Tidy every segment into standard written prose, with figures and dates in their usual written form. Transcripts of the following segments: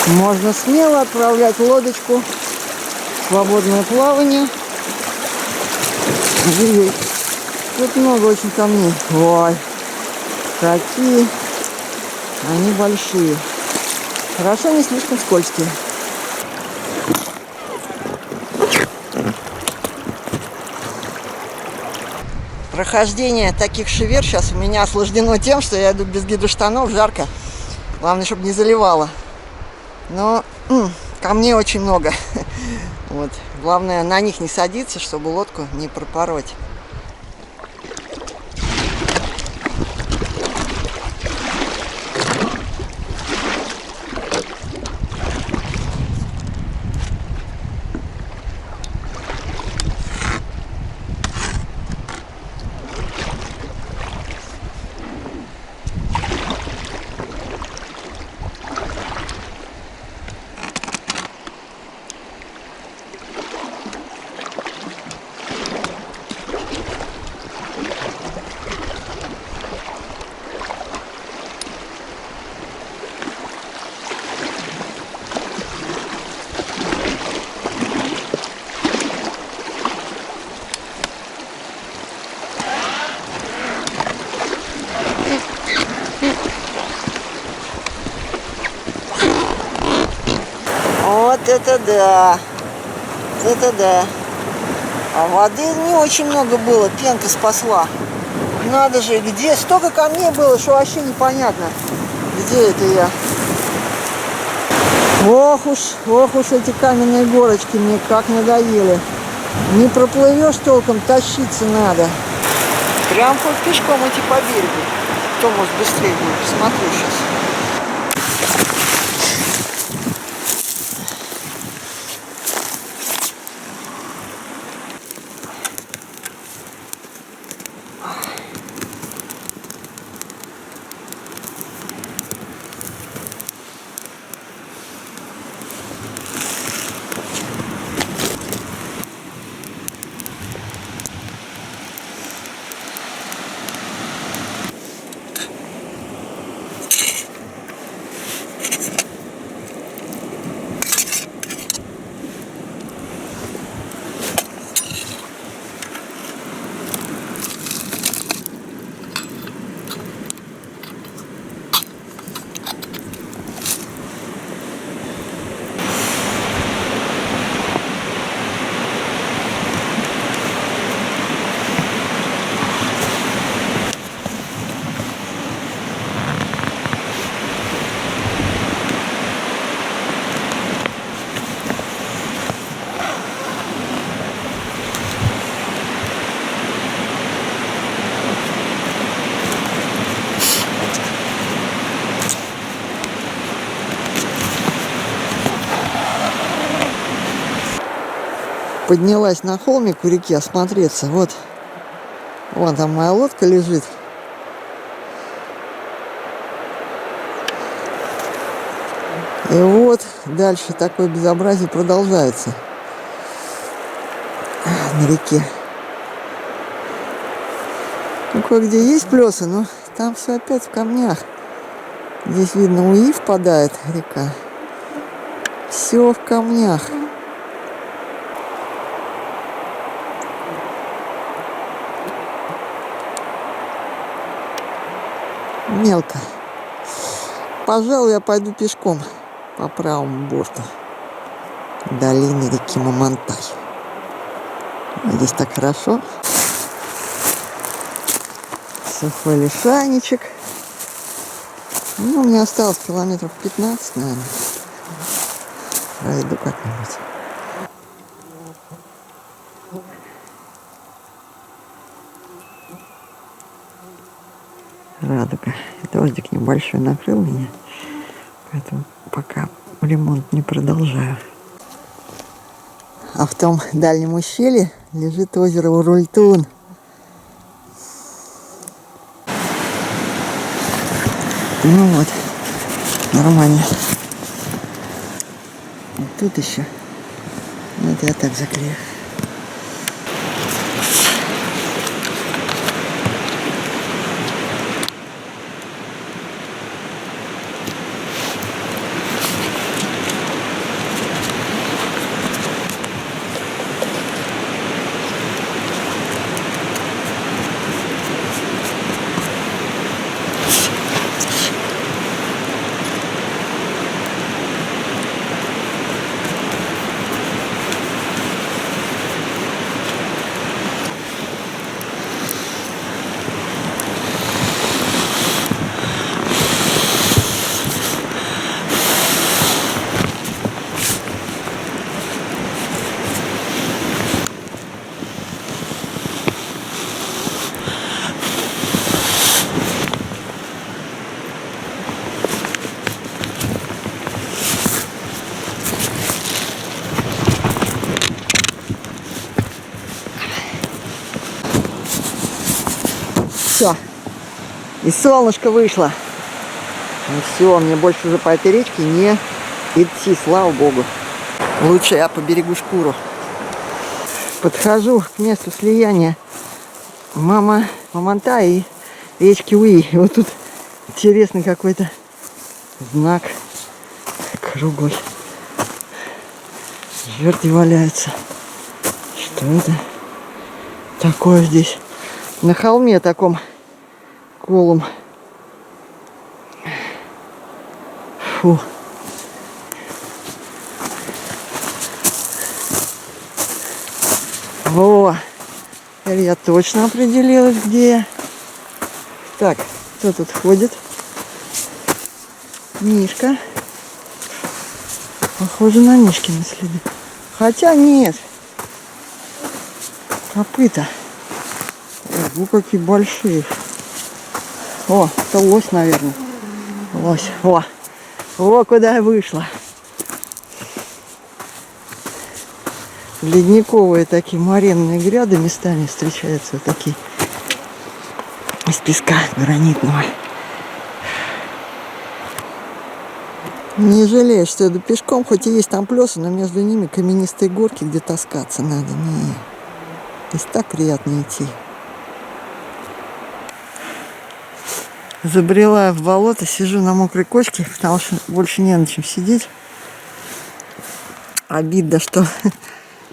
Можно смело отправлять лодочку в свободное плавание. Ой, тут много очень камней. Ой, какие они большие. Хорошо, не слишком скользкие. Прохождение таких шивер сейчас у меня осложнено тем, что я иду без гидроштанов, жарко. Главное, чтобы не заливало. Но камней очень много. Вот. Главное, на них не садиться, чтобы лодку не пропороть. Вот это да! Вот это да! А воды не очень много было, пенка спасла. Надо же, где столько камней было, что вообще непонятно, где это я. Ох уж эти каменные горочки мне как надоели. Не проплывешь толком, тащиться надо. Прям хоть пешком идти по берегу. Кто может быстрее будет? Посмотрю сейчас. Поднялась на холмик у реки осмотреться. Вот, вон там моя лодка лежит. И вот дальше такое безобразие продолжается на реке. Ну, кое-где есть плесы, но там все опять в камнях. Здесь видно, Уи впадает река. Все в камнях. Мелко. Пожалуй, я пойду пешком по правому борту долины реки Мамонтай. Здесь так хорошо. Сухой лишайничек. Ну, у меня осталось километров 15, наверное. Пройду как-нибудь. Радуга. Дождик небольшой накрыл меня, поэтому пока ремонт не продолжаю. А в том дальнем ущелье лежит озеро Урультун. Ну вот, нормально. Вот тут еще. Ну, это я так заклею. Все. И солнышко вышло. Ну все, мне больше уже по этой речке не идти, слава богу. Лучше я поберегу шкуру. Подхожу к месту слияния Мамонтая и речки Уи. И вот тут интересный какой-то знак круглый. Жерди валяются. Что это такое здесь? На холме таком голом. Фу. Во! Теперь я точно определилась, где я. Так, кто тут ходит? Мишка. Похоже на Мишкины следы. Хотя нет. Копыта. Ого, какие большие. О, это лось, наверное. Лось. О, куда я вышла. Ледниковые такие моренные гряды местами встречаются. Вот такие. Из песка гранитного. Не жалею, что иду пешком, хоть и есть там плесы, но между ними каменистые горки, где таскаться надо. Не. Здесь так приятно идти. Забрела в болото, сижу на мокрой кочке, потому что больше не на чем сидеть. Обидно, что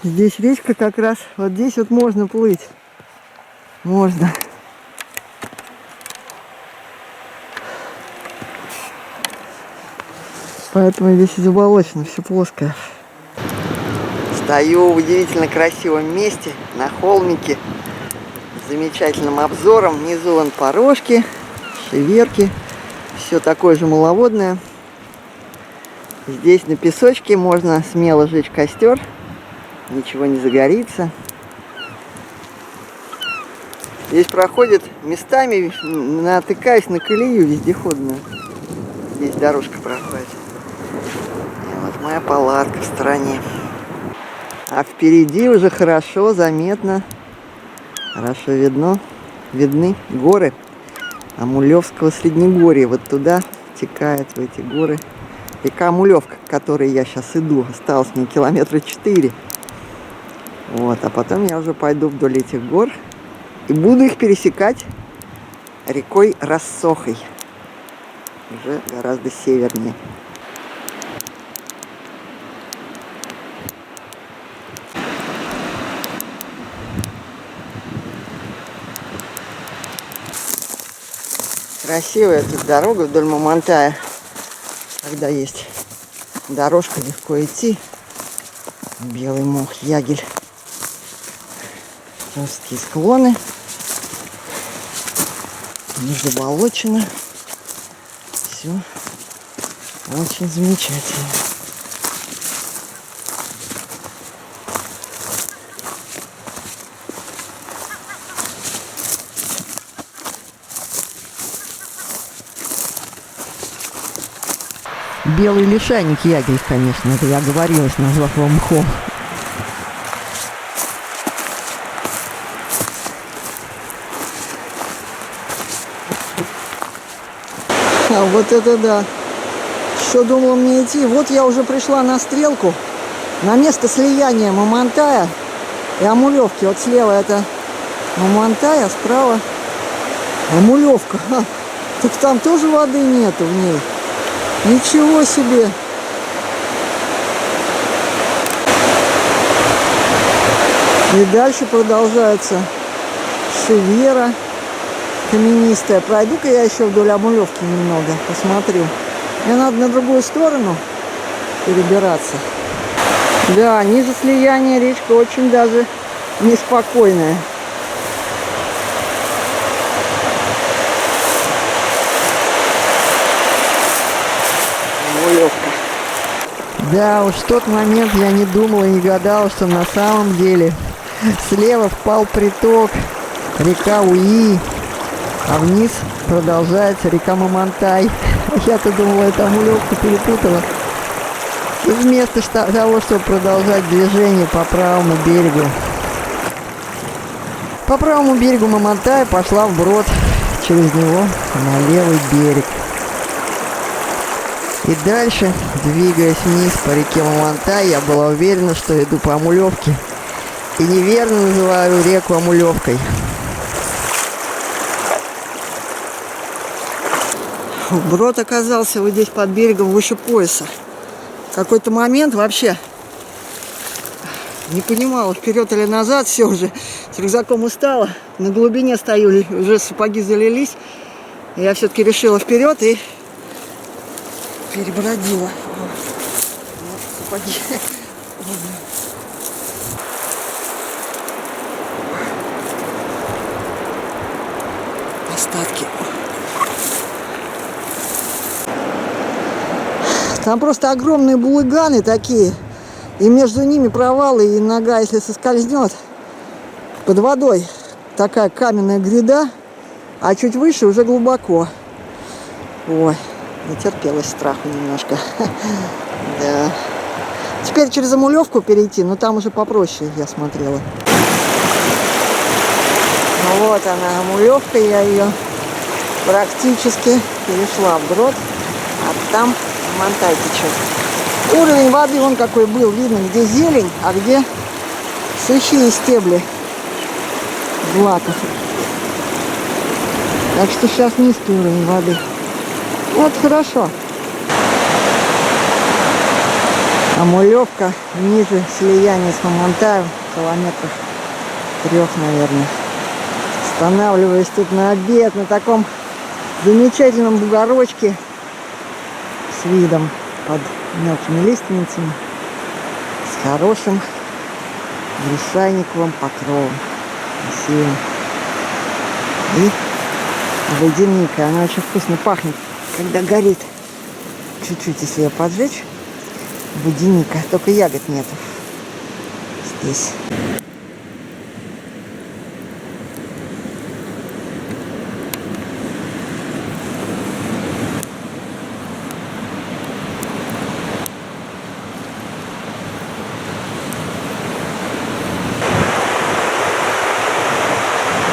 здесь речка как раз, вот здесь вот можно плыть. Можно. Поэтому здесь заболочено, все плоское. Стою в удивительно красивом месте, на холмике, с замечательным обзором. Внизу вон порожки, шеверки, все такое же маловодное. Здесь на песочке можно смело жечь костер, ничего не загорится. Здесь проходит местами, натыкаясь на колею вездеходную. Здесь дорожка проходит. И вот моя палатка в стороне. А впереди уже хорошо заметно, хорошо видны горы Амулевского Среднегорья. Вот туда текает, в эти горы, река Амулевка, к которой я сейчас иду. Осталось мне километра 4. Вот, а потом я уже пойду вдоль этих гор и буду их пересекать рекой Рассохой. Уже гораздо севернее. Красивая тут дорога вдоль Мамонтая. Когда есть дорожка, легко идти. Белый мох, ягель. Жесткие склоны. Не заболочено. Все очень замечательно. Белый лишайник ягель, конечно, это я оговорилась, назвав его мхом. А вот это да. Что думала мне идти? Вот я уже пришла на стрелку, на место слияния Мамонтая и Амулевки. Вот слева это Мамонтай, а справа Амулевка. Так там тоже воды нету в ней. Ничего себе! И дальше продолжается шевера каменистая. Пройду-ка я еще вдоль Амулевки немного, посмотрю. Мне надо на другую сторону перебираться. Да, ниже слияния речка очень даже неспокойная. Да, уж в тот момент я не думала и не гадала, что на самом деле слева впал приток река Уи, а вниз продолжается река Мамонтай. Я-то думала, это Амулевка перепутала. И вместо того, чтобы продолжать движение по правому берегу Мамонтая, пошла вброд через него на левый берег. И дальше, двигаясь вниз по реке Мамонтай, я была уверена, что иду по Амулевке. И неверно называю реку Амулевкой. Брод оказался вот здесь под берегом выше пояса. В какой-то момент вообще не понимала, вперед или назад, все уже с рюкзаком устала. На глубине стою, уже сапоги залились. Я все-таки решила вперед и перебродила. Вот сапоги. Остатки. Там просто огромные булыганы такие. И между ними провалы, и нога, если соскользнет, под водой такая каменная гряда, а чуть выше уже глубоко. Ой, натерпелась страху немножко. Да. Теперь через Амулевку перейти, но там уже попроще, я смотрела. Ну вот она, Амулевка, я ее практически перешла вброд, а там Мамонтай течет. Уровень воды вон какой был, видно, где зелень, а где сухие стебли злаков. Так что сейчас низкий уровень воды. Вот хорошо. Амулевка ниже слияния с Мамонтаем, километров 3, наверное. Останавливаюсь тут на обед, на таком замечательном бугорочке с видом под мелкими лиственницами, с хорошим гришайниковым покровом. Красивым. И водяника. Она очень вкусно пахнет, когда горит. Чуть-чуть, если ее поджечь. Водяника. Только ягод нету здесь.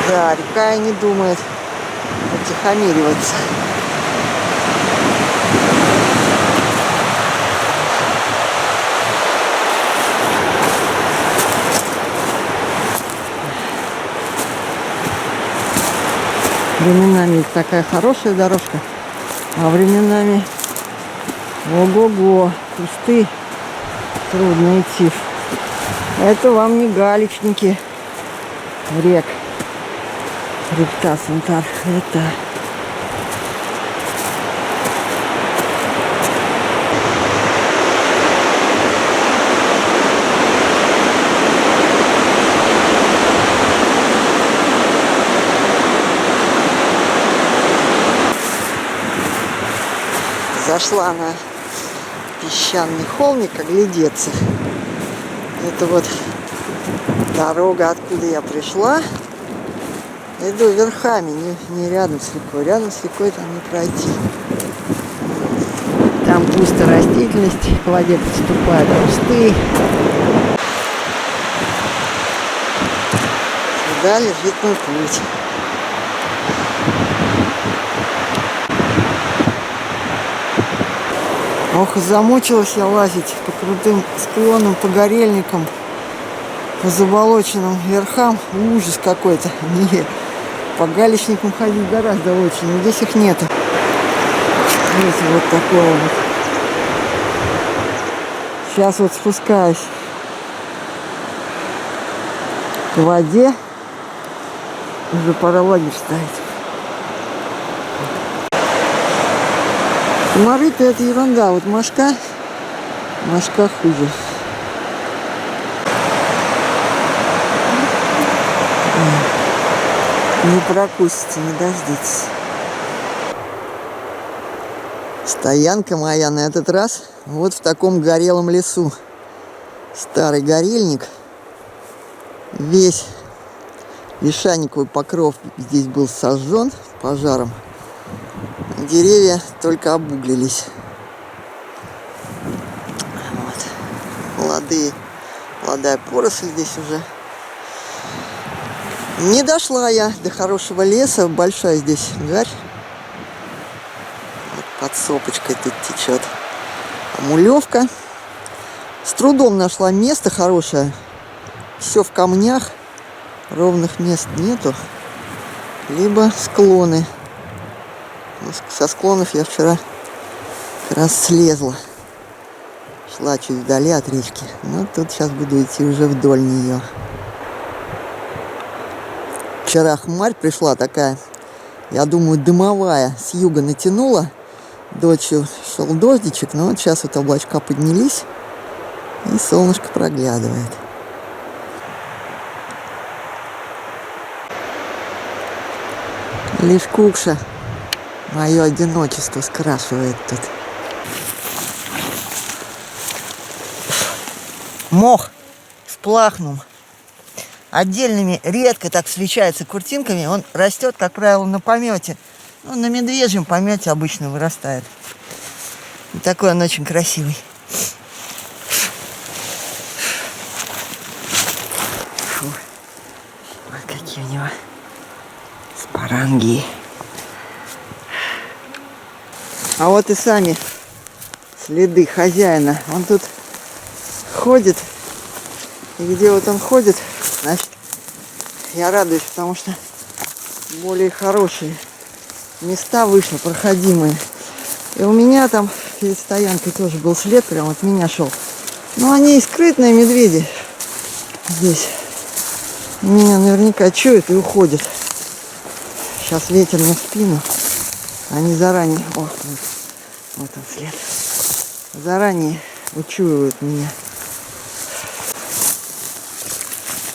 Да, река и не думает утихомириваться. Временами такая хорошая дорожка, а временами ого-го, кусты, трудно идти. Это вам не галечники рек. Хребта Санта-Архета. Зашла на песчаный холмик оглядеться. Это вот дорога, откуда я пришла. Иду верхами, не рядом с рекой. Рядом с рекой там не пройти. Там густо растительность, к воде подступают кусты. Сюда лежит мой путь. Ох, и замучилась я лазить по крутым склонам, по горельникам, по заболоченным верхам. Ужас какой-то. Нет. По галечникам ходить гораздо лучше, но здесь их нету. Видите, вот такое вот. Сейчас вот спускаюсь к воде. Уже пора лагерь ставить. Комары-то это ерунда. Вот мошка хуже. Не прокусите, не дождитесь. Стоянка моя на этот раз вот в таком горелом лесу. Старый горельник. Весь лишайниковый покров здесь был сожжен пожаром. Деревья только обуглились. Вот. Молодая поросль здесь уже. Не дошла я до хорошего леса. Большая здесь гарь. Вот под сопочкой тут течет Амулевка. С трудом нашла место хорошее. Все в камнях. Ровных мест нету. Либо склоны. Со склонов я вчера как раз слезла. Шла чуть вдали от речки. Но тут сейчас буду идти уже вдоль нее. Вчера хмарь пришла такая, я думаю, дымовая. С юга натянула. Ночью шел дождичек, но вот сейчас вот облачка поднялись. И солнышко проглядывает. Лишь кукша мое одиночество скрашивает тут. Мох сплахнул. Отдельными редко так встречается куртинками. Он растет, как правило, на помете. Ну, на медвежьем помете обычно вырастает. И такой он очень красивый. Фу. Вот какие у него спаранги. А вот и сами следы хозяина. Он тут ходит. И где вот он ходит, значит, я радуюсь, потому что более хорошие места вышли, проходимые. И у меня там перед стоянкой тоже был след, прям от меня шел. Но они и скрытные медведи здесь. Меня наверняка чуют и уходят. Сейчас ветер на спину. Они заранее... О, вот он след. Заранее учуивают меня.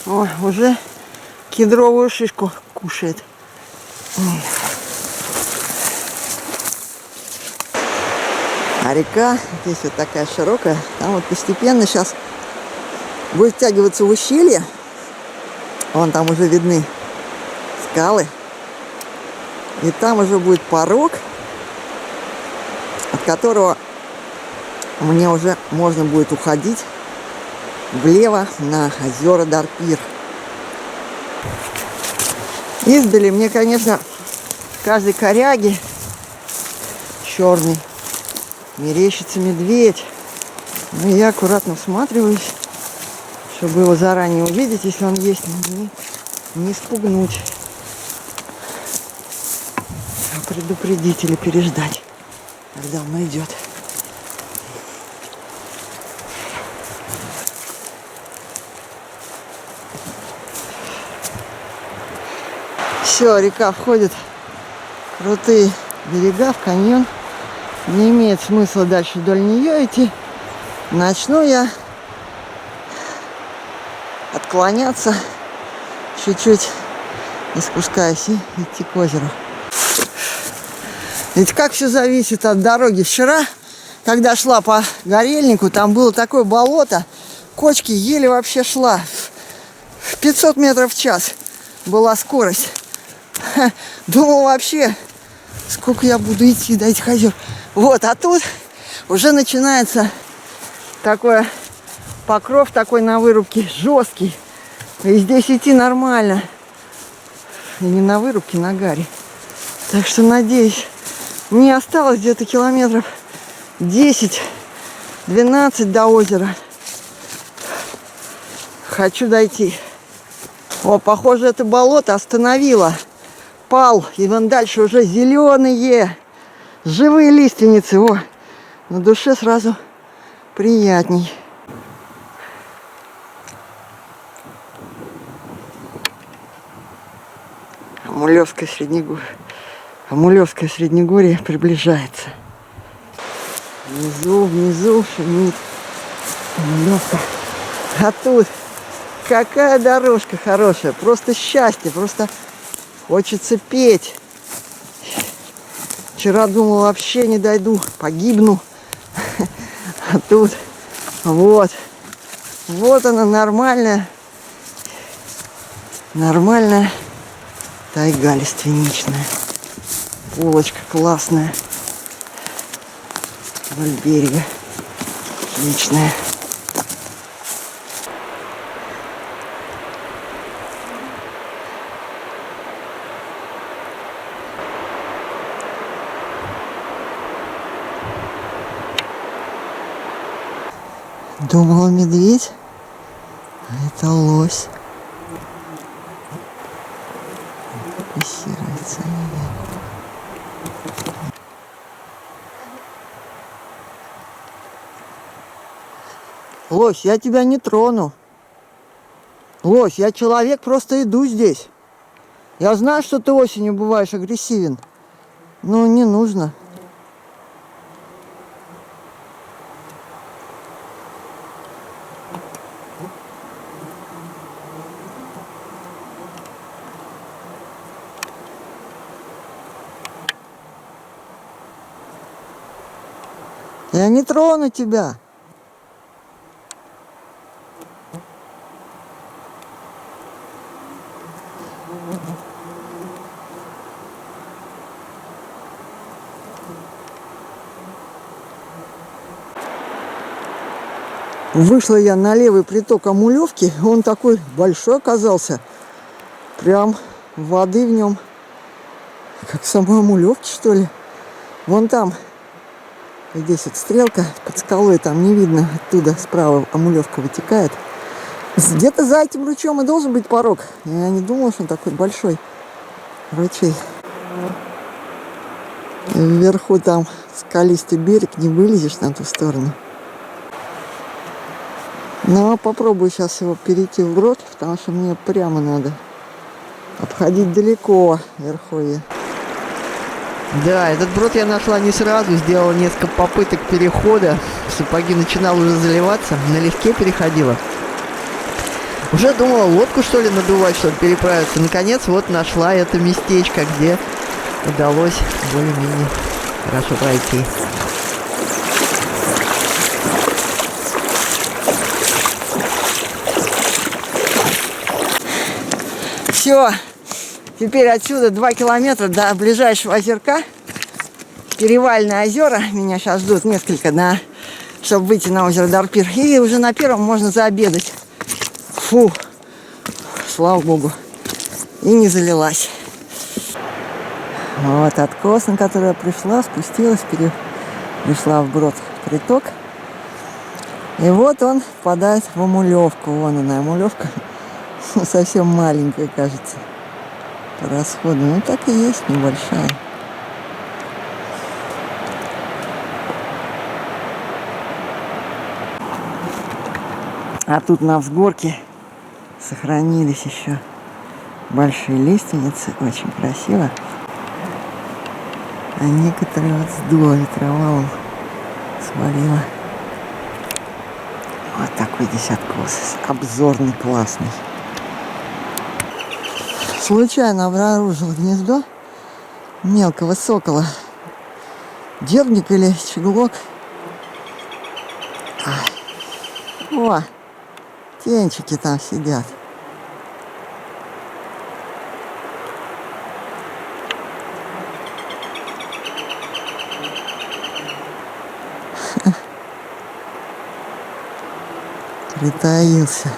О, уже кедровую шишку кушает. А река здесь вот такая широкая. Там вот постепенно сейчас будет втягиваться в ущелье. Вон там уже видны скалы. И там уже будет порог, от которого мне уже можно будет уходить влево на озера Дарпир. Издали мне, конечно, каждой коряги черный мерещится медведь. Но я аккуратно всматриваюсь, чтобы его заранее увидеть, если он есть, не спугнуть. А предупредить или переждать, когда он идет. Все, река входит в крутые берега, в каньон. Не имеет смысла дальше вдоль нее идти. Начну я отклоняться чуть-чуть, не спускаясь, и идти к озеру. Ведь как все зависит от дороги. Вчера, когда шла по Горельнику, там было такое болото, кочки еле вообще шла. 500 метров в час была скорость. Думал вообще, сколько я буду идти до этих озер. Вот, а тут уже начинается такой покров такой на вырубке жесткий. И здесь идти нормально. И не на вырубке, на гаре. Так что надеюсь, мне осталось где-то километров 10-12 до озера. Хочу дойти. О, похоже, это болото остановило. Пал. И вон дальше уже зеленые. Живые лиственницы. О, на душе сразу приятней. Амулевское Среднегорье приближается. Внизу шумит Амулевка. А тут какая дорожка хорошая. Просто счастье. Просто хочется петь. Вчера думал, вообще не дойду. Погибну. А тут вот. Вот она, нормальная тайга лиственничная. Полочка классная. Вдоль берега. Отличная. Думала медведь, а это лось. Фокусируется. Лось, я тебя не трону. Лось, я человек, просто иду здесь. Я знаю, что ты осенью бываешь агрессивен, но не нужно. Я не трону тебя. Вышла я на левый приток Амулевки, он такой большой оказался. Прям воды в нем, как в самой Амулевке, что ли. Вон там, здесь вот стрелка под скалой, там не видно, оттуда справа Амулевка вытекает. Где-то за этим ручьем и должен быть порог. Я не думала, что он такой большой ручей. Вверху там скалистый берег, не вылезешь на ту сторону. Но попробую сейчас его перейти вброд, потому что мне прямо надо обходить далеко верховье. Да, этот брод я нашла не сразу, сделала несколько попыток перехода. Сапоги начинал уже заливаться, налегке переходила. Уже думала лодку, что ли, надувать, чтобы переправиться. Наконец, вот нашла это местечко, где удалось более-менее хорошо пройти. Все, теперь отсюда 2 километра до ближайшего озерка. Перевальные озера меня сейчас ждут несколько, чтобы выйти на озеро Дарпир. И уже на первом можно заобедать. Фу, слава богу, и не залилась. Вот откос, на который я пришла, спустилась, пришла вброд приток. И вот он впадает в Амулевку. Вон она, Амулевка. Совсем маленькая, кажется, по расходу. Ну, так и есть, небольшая. А тут на взгорке сохранились еще большие лиственницы. Очень красиво. А некоторые вот сдуло ветровалом, свалило. Вот такой здесь откос. Обзорный, классный. Случайно обнаружил гнездо мелкого сокола. Дербник или щеглок. О, птенчики там сидят. Притаился.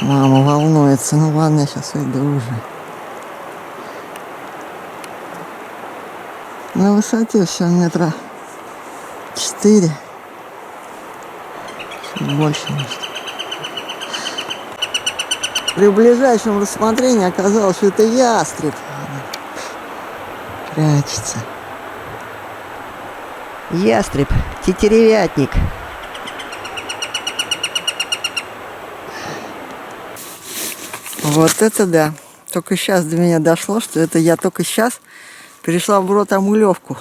Мама волнуется. Ну ладно, я сейчас уйду уже. На высоте все метра 4. Чуть больше, может. При ближайшем рассмотрении оказалось, что это ястреб. Прячется. Ястреб, тетеревятник. Вот это да. Только сейчас до меня дошло, что это я только сейчас перешла вброд Амулевку.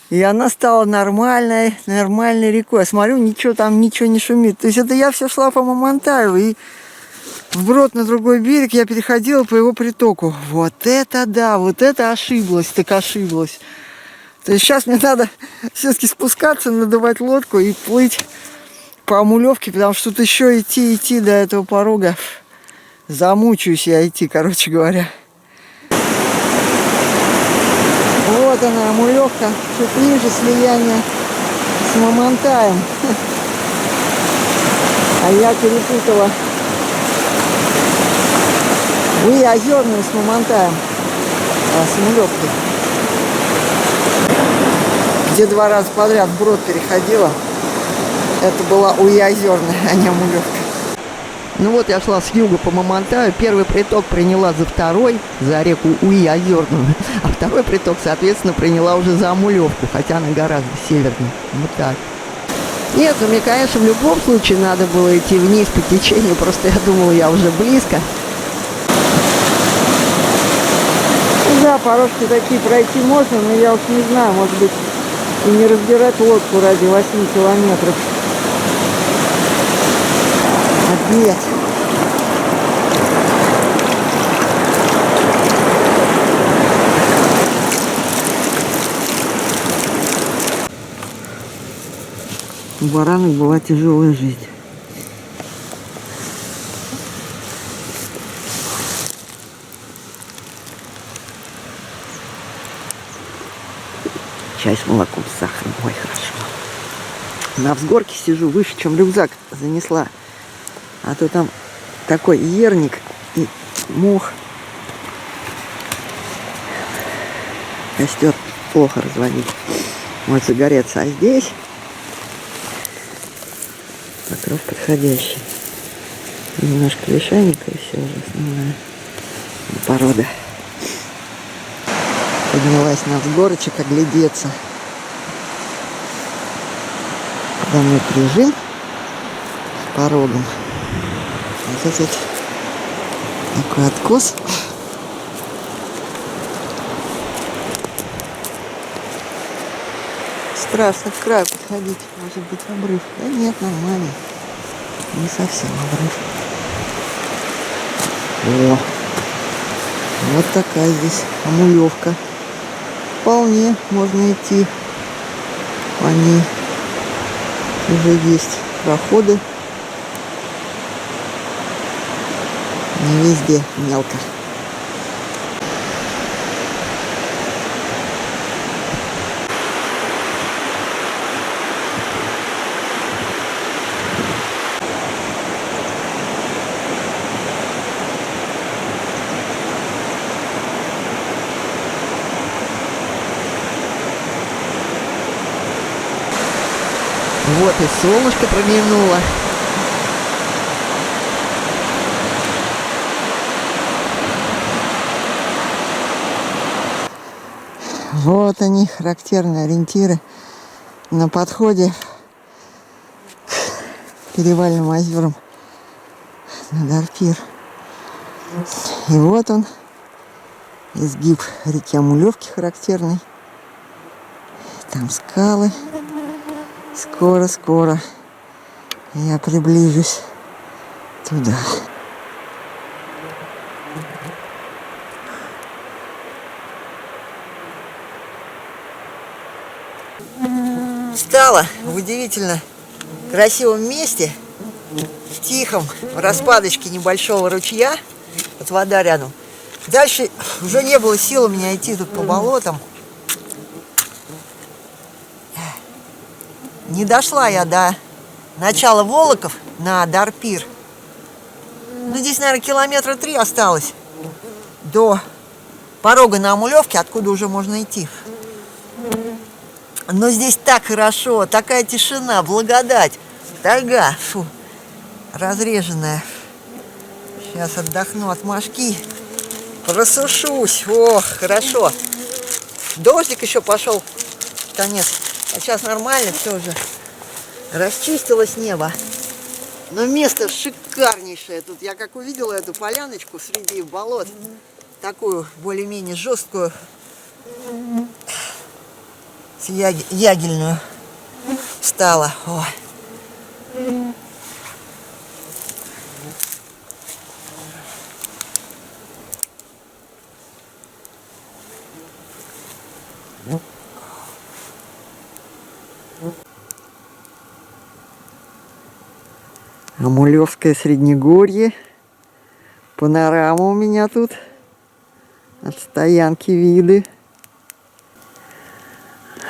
И она стала нормальной рекой. Я смотрю, ничего не шумит. То есть это я все шла по Мамонтаеву. И вброд на другой берег я переходила по его притоку. Вот это да, вот это ошиблась, так ошиблась. То есть сейчас мне надо все-таки спускаться, надувать лодку и плыть по Амулевке, потому что тут еще идти до этого порога. Замучаюсь я идти, короче говоря. Вот она, Амулевка, чуть ниже слияния с Мамонтаем. А я перепутала и озерную с Мамонтаем, с Амулевкой. где 2 раза подряд брод переходила. Это была Уй-Озерная, а не Амулевка. Ну вот я шла с юга по Мамонтаю. Первый приток приняла за второй, за реку Уй-Озерную. А второй приток, соответственно, приняла уже за Амулевку, хотя она гораздо севернее. Вот так. Нет, ну мне, конечно, в любом случае надо было идти вниз по течению. Просто я думала, я уже близко. Ну да, порожки такие пройти можно, но я уж не знаю, может быть, и не разбирать лодку ради 8 километров. Обед. У баранок была тяжелая жизнь. Чай с молоком, с сахаром. Ой, хорошо. На взгорке сижу, выше, чем рюкзак занесла. А то там такой ерник и мох. Костер плохо разводить. Может загореться. А здесь покров подходящий. Немножко лишайника и все уже основная порода. Поднялась на взгорочек оглядеться. За мной прижим с порогом. Вот этот такой откос. Страшно к краю подходить. Может быть обрыв. Да нет, нормально. Не совсем обрыв. О! Вот такая здесь Амулевка. Вполне можно идти по ней. Уже есть проходы. Не везде мелко. Вот и солнышко проглянуло. Вот они, характерные ориентиры на подходе к перевальным озерам на Дарпир. И вот он, изгиб реки Амулевки характерный. Там скалы. Скоро я приближусь туда. Встала в удивительно красивом месте, в тихом распадочке небольшого ручья, вот вода рядом. Дальше уже не было сил у меня идти тут по болотам. Не дошла я до начала Волоков на Дарпир. Ну, здесь, наверное, километра 3 осталось до порога на Амулевке, откуда уже можно идти. Но здесь так хорошо, такая тишина, благодать, тайга, фу, разреженная. Сейчас отдохну от мошки, просушусь. Ох, хорошо. Дождик еще пошел, конец. А сейчас нормально, все уже расчистилось небо. Но место шикарнейшее. Тут я как увидела эту поляночку среди болот, такую более-менее жесткую, ягельную, стала. О. Амулевское Среднегорье. Панорама у меня тут. От стоянки виды.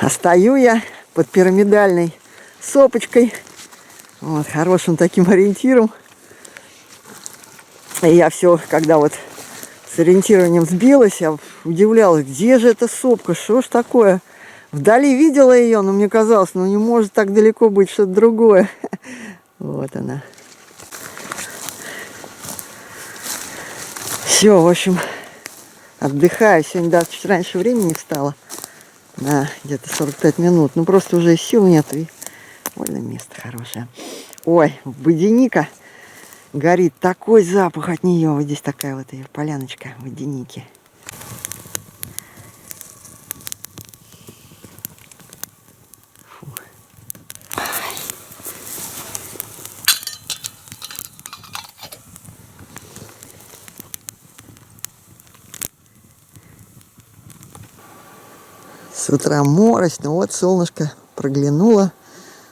А стою я под пирамидальной сопочкой. Вот, хорошим таким ориентиром. И я все, когда вот с ориентированием сбилась, я удивлялась, где же эта сопка, что ж такое Вдали видела ее, но мне казалось, ну не может так далеко быть что-то другое. Вот она. Все, в общем, отдыхаю. Сегодня даже чуть раньше времени встала. На где-то 45 минут. Ну просто уже сил нет. И больно место хорошее. Ой, водяника горит. Такой запах от нее. Вот здесь такая вот ее поляночка водяники. Фу. С утра морось, но вот солнышко проглянуло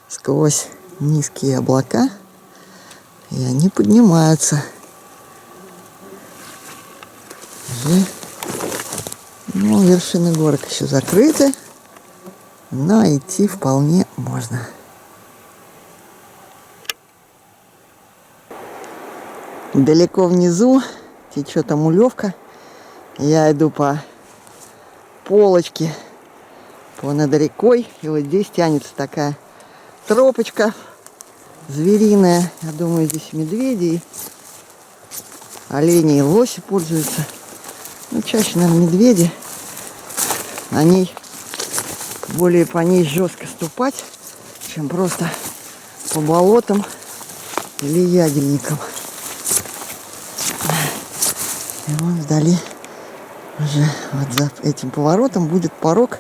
сквозь низкие облака, и они поднимаются. Уже, ну, вершины горок еще закрыты, но идти вполне можно. Далеко внизу течет Амулевка. Я иду по полочке над рекой, и вот здесь тянется такая тропочка звериная. Я думаю, здесь медведи, олени и лоси пользуются. Ну, чаще, наверное, медведи. На ней, более по ней жестко ступать, чем просто по болотам или ягельникам. И вон вдали уже вот за этим поворотом будет порог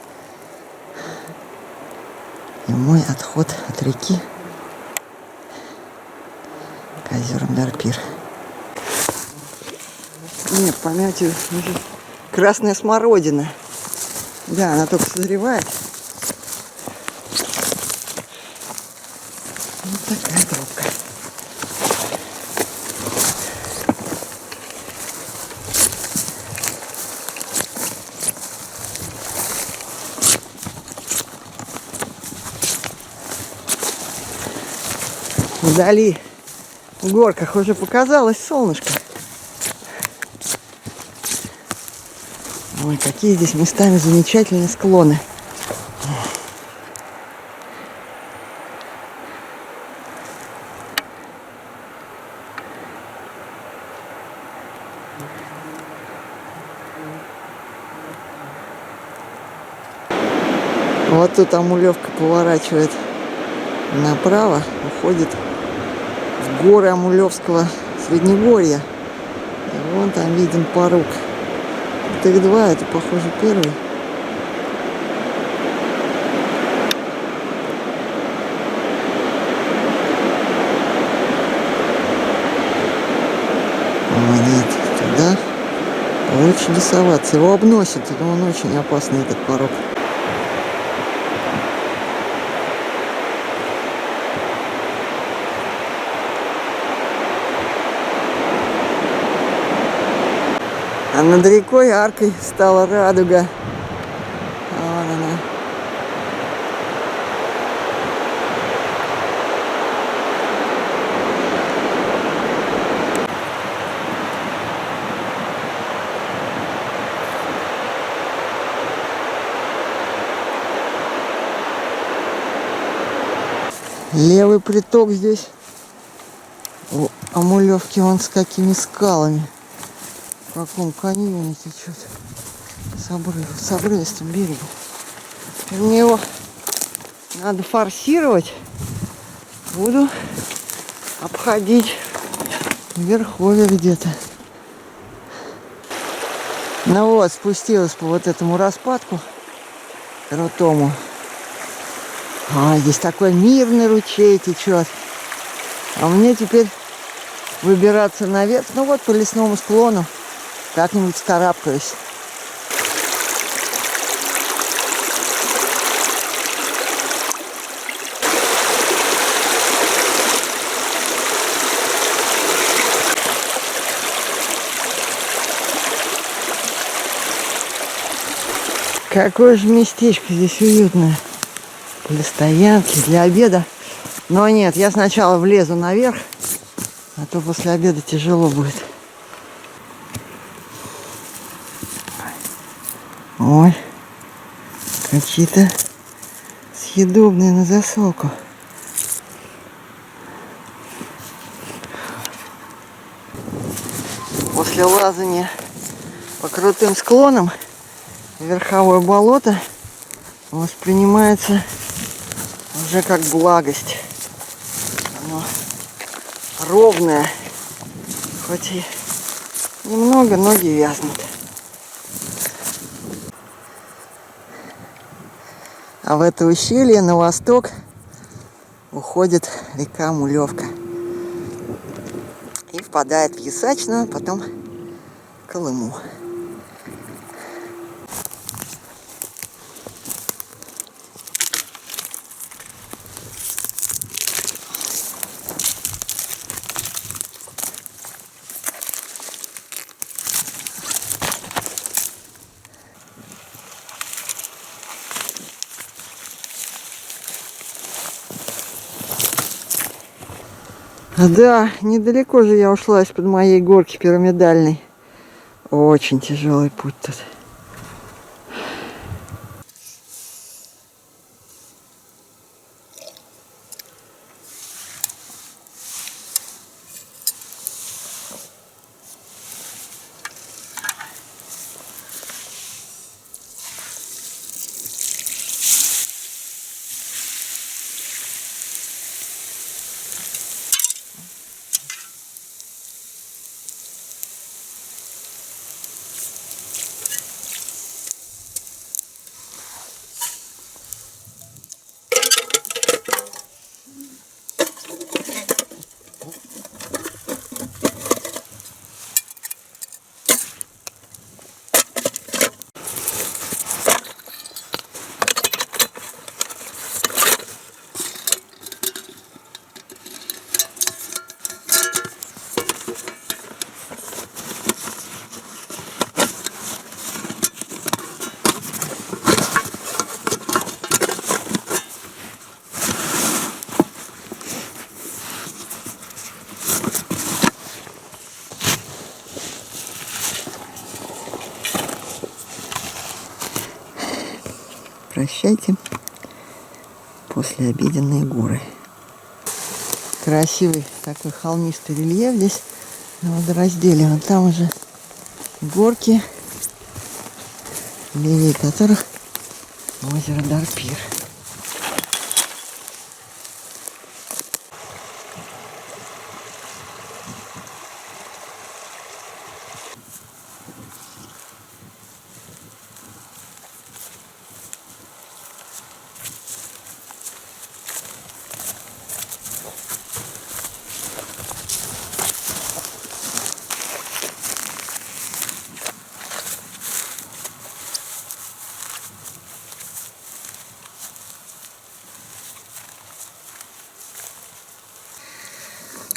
и мой отход от реки к озерам Дарпир. Нет, помятию уже красная смородина. Да, она только созревает. Вот такая тропка. Вдали, в горках уже показалось солнышко. Ой, какие здесь местами замечательные склоны. Вот тут Амулевка поворачивает направо, уходит в горы Амулевского Среднегорья. И вон там виден порог. Это их два, это, похоже, первый. О, нет, туда лучше не соваться. Его обносит, но он очень опасный, этот порог. А над рекой аркой стала радуга. Вон она. Левый приток здесь у Амулевки, вон с какими скалами. В каком каньоне течет с обрывистым берегом. Мне его надо форсировать. Буду обходить верховье где-то. Ну вот, спустилась по вот этому распадку крутому. А, здесь такой мирный ручей течет. А мне теперь выбираться наверх. Ну вот по лесному склону. Как-нибудь скарабкаюсь. Какое же местечко здесь уютное. Для стоянки, для обеда. Но нет, я сначала влезу наверх, а то после обеда тяжело будет. Ой, какие-то съедобные на засолку. После лазания по крутым склонам верховое болото воспринимается уже как благость. Оно ровное, хоть и немного ноги вязнут. А в это ущелье на восток уходит река Мулевка и впадает в Ясачную, потом в Колыму. Да, недалеко же я ушла из-под моей горки пирамидальной. Очень тяжелый путь тут. Прощайте послеобеденные горы. Красивый такой холмистый рельеф здесь на водоразделе. Вот там уже горки, левее которых озеро Дарпир.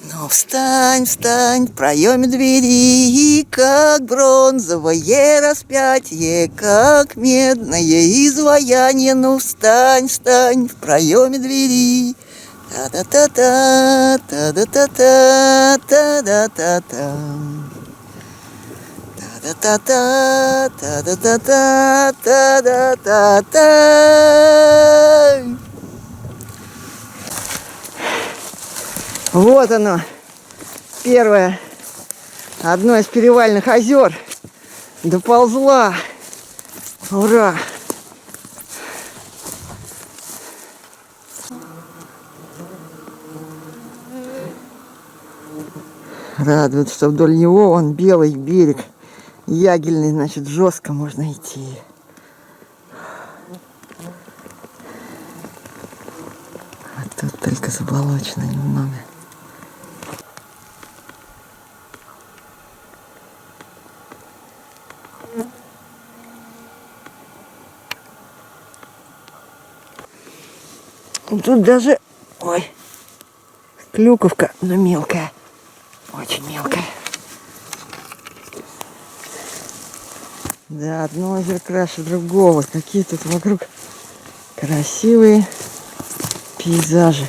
Но встань, встань в проеме двери, как бронзовое распятие, как медное изваяние. Ну встань, встань в проеме двери. Та-та-та-та, та-да-та-та, та-да-та-та. Та-да-та-та, та-да-та-та, та-да-та-та. Вот оно, первое, одно из перевальных озер. Доползла. Ура! Радует, что вдоль него он белый берег. Ягельный, значит, жестко можно идти. А тут только заболочено немного. Тут даже, ой, клюковка, но мелкая, очень мелкая. Да, одно озеро краше другого. Какие тут вокруг красивые пейзажи.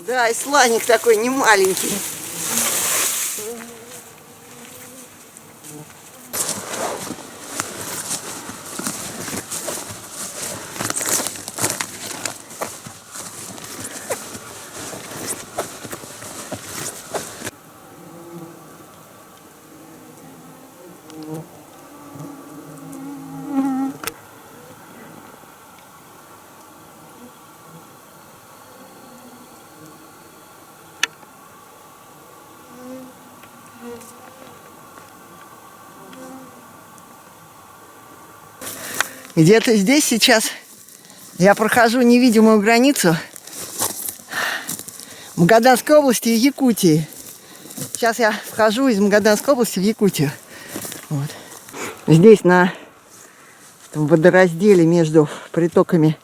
Да, и сланик такой не маленький. Где-то здесь сейчас я прохожу невидимую границу Магаданской области и Якутии. Сейчас я вхожу из Магаданской области в Якутию. Вот. Здесь на этом водоразделе между притоками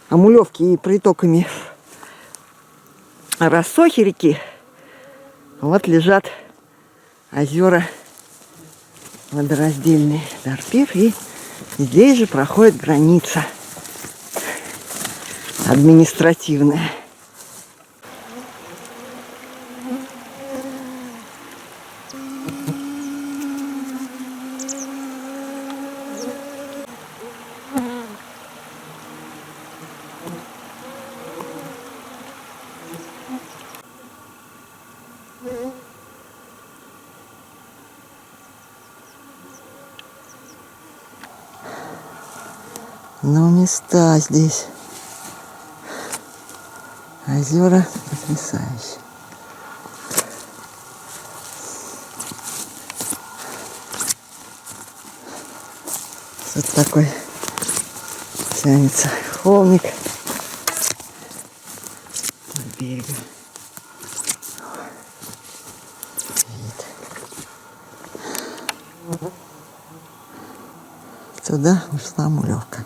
Амулевки и притоками Рассохи реки вот лежат озера водораздельные Дарпир, и здесь же проходит граница административная. Но места здесь, озера потрясающие. Вот такой тянется холмик вдоль берега. Вид. Туда ушла Амулевка.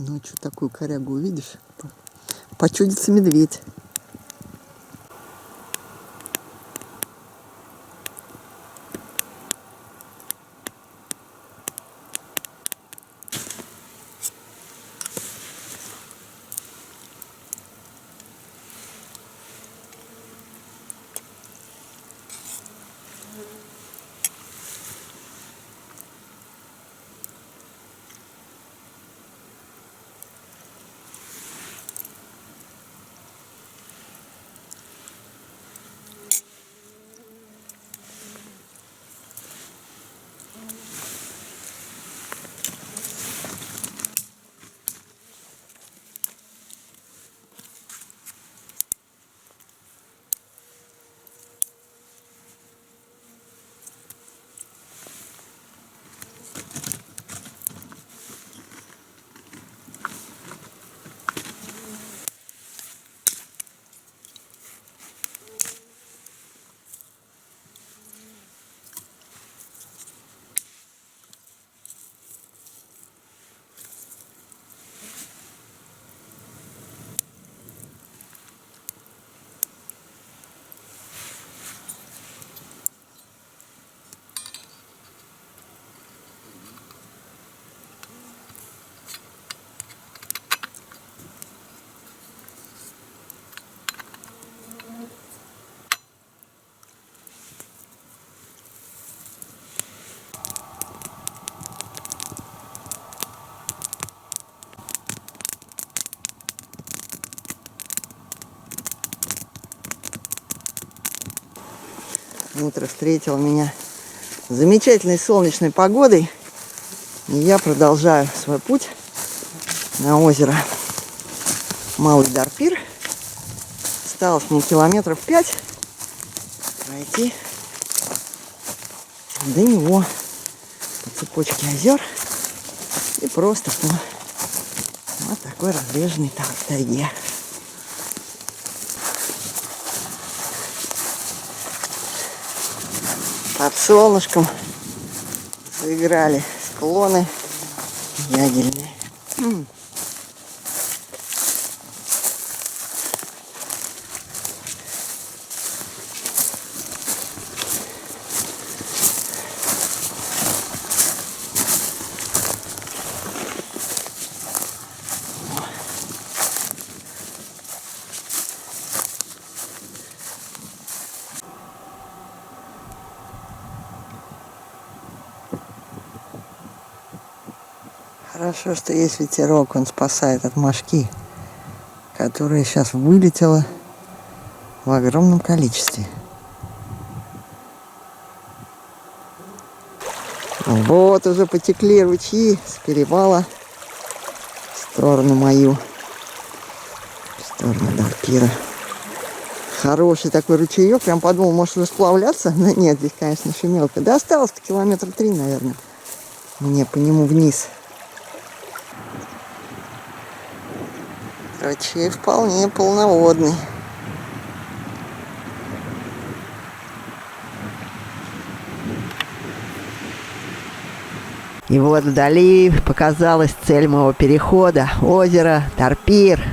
Ночью такую корягу увидишь, почудится медведь. Утро встретило меня замечательной солнечной погодой. И я продолжаю свой путь на озеро Малый Дарпир. Осталось мне километров 5 пройти до него по цепочке озер и просто по вот такой разреженной тайге. Под солнышком заиграли склоны ягельные. Хорошо, что есть ветерок, он спасает от мошки, которая сейчас вылетела в огромном количестве. Вот уже потекли ручьи с перевала в сторону мою, в сторону Дарпира. Хороший такой ручеек, прям подумал, может расплавляться, но нет, здесь, конечно, еще мелко. Да осталось-то километра 3, наверное, мне по нему вниз. Ручей вполне полноводный. И вот вдали показалась цель моего перехода. Озеро Дарпир.